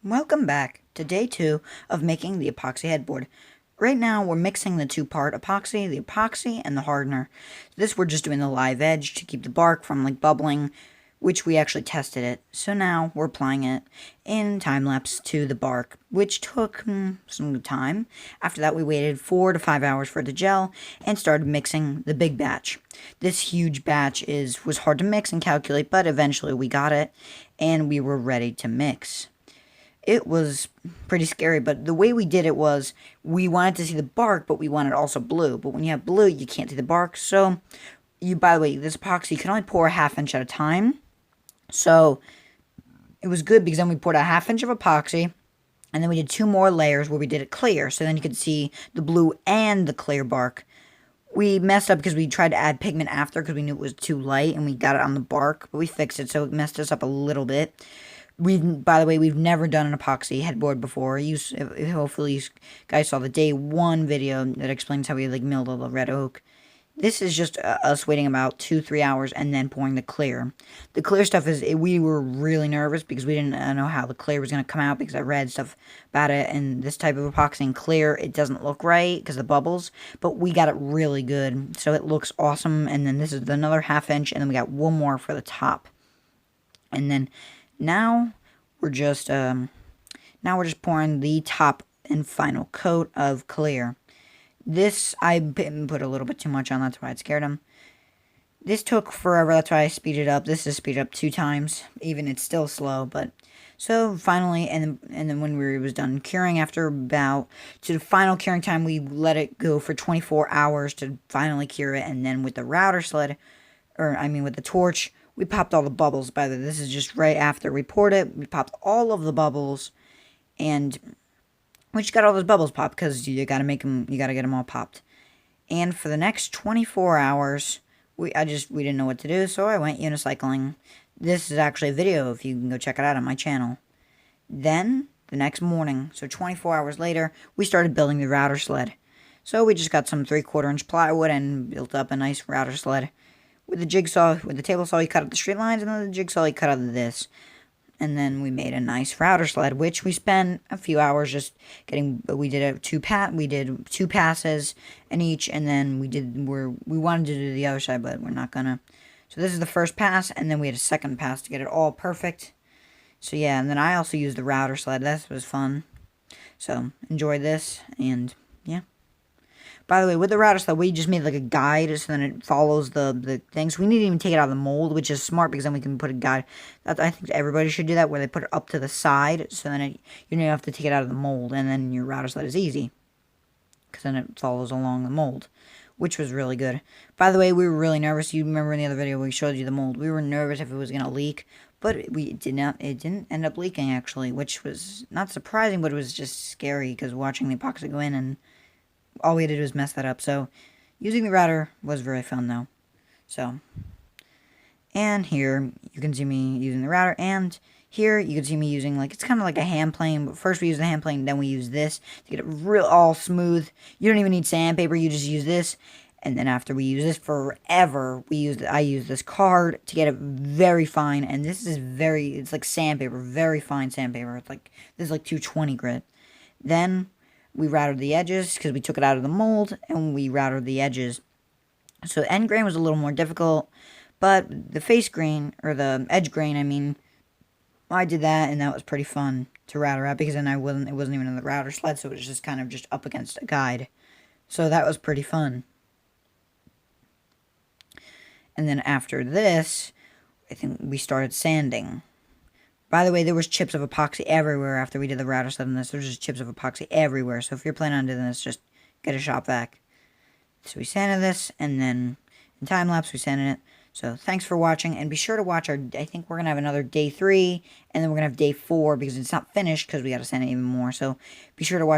Welcome back to day 2 of making the epoxy headboard. Right now we're mixing the two-part epoxy and the hardener. This we're just doing the live edge to keep the bark from bubbling, which we actually tested it. So now we're applying it in time-lapse to the bark, which took some time. After that we waited 4 to 5 hours for it to gel and started mixing the big batch. This huge batch was hard to mix and calculate, but eventually we got it and we were ready to mix. It was pretty scary, but the way we did it was we wanted to see the bark, but we wanted also blue. But when you have blue, you can't see the bark. So, by the way, this epoxy, you can only pour a ½ inch at a time. So, it was good because then we poured a ½ inch of epoxy, and then we did 2 more layers where we did it clear. So then you could see the blue and the clear bark. We messed up because we tried to add pigment after because we knew it was too light, and we got it on the bark, but we fixed it, so it messed us up a little bit. By the way, we've never done an epoxy headboard before. Hopefully you guys saw the day 1 video that explains how we milled all the red oak. This is just us waiting about 2-3 hours and then pouring the clear. The clear stuff we were really nervous because we didn't know how the clear was going to come out because I read stuff about it, and this type of epoxy and clear, it doesn't look right because of the bubbles, but we got it really good, so it looks awesome. And then this is another ½ inch, and then we got 1 more for the top. And then now we're just pouring the top and final coat of clear. This I put a little bit too much on. That's why it scared him. This took forever. That's why I speeded up. This is speeded up 2 times. Even it's still slow, but so finally, and then when we was done curing, after to the final curing time, we let it go for 24 hours to finally cure it, and then with the router sled, with the torch, we popped all the bubbles. By the way, this is just right after we poured it. We popped all of the bubbles, and we just got all those bubbles popped because you gotta get them all popped. And for the next 24 hours, we didn't know what to do, so I went unicycling. This is actually a video if you can go check it out on my channel. Then the next morning, so 24 hours later, we started building the router sled. So we just got some 3/4 inch plywood and built up a nice router sled. With the jigsaw, with the table saw, you cut out the straight lines, and then the jigsaw, you cut out this. And then we made a nice router sled, which we spent a few hours just getting. We did 2 passes in each, and then we wanted to do the other side, but we're not gonna. So this is the first pass, and then we had a second pass to get it all perfect. So yeah, and then I also used the router sled. That was fun. So enjoy this, and yeah. By the way, with the router sled, we just made a guide, so then it follows the things. We didn't even take it out of the mold, which is smart because then we can put a guide. I think everybody should do that, where they put it up to the side, so then you don't have to take it out of the mold, and then your router sled is easy, because then it follows along the mold, which was really good. By the way, we were really nervous. You remember in the other video where we showed you the mold. We were nervous if it was going to leak, but it didn't end up leaking, actually, which was not surprising, but it was just scary, because watching the epoxy go in, and all we had to do was mess that up. So using the router was very fun, though. So, and here you can see me using the router, and here you can see me using it's kind of like a hand plane, but first we use the hand plane, then we use this to get it all smooth. You don't even need sandpaper, you just use this. And then after we use this forever, I use this card to get it very fine, and this is it's like sandpaper, very fine sandpaper. This is 220 grit. Then we routed the edges because we took it out of the mold, and we routed the edges. So end grain was a little more difficult, but the face grain, or the edge grain, I did that, and that was pretty fun to router out because then it wasn't even in the router sled, so it was just kind of just up against a guide. So that was pretty fun. And then after this, I think we started sanding. By the way, there was chips of epoxy everywhere after we did the router sled on this. There's just chips of epoxy everywhere. So if you're planning on doing this, just get a shop vac. So we sanded this, and then in time-lapse we sanded it. So thanks for watching, and be sure to watch I think we're going to have another day 3, and then we're going to have day 4, because it's not finished, because we got to sand it even more. So be sure to watch.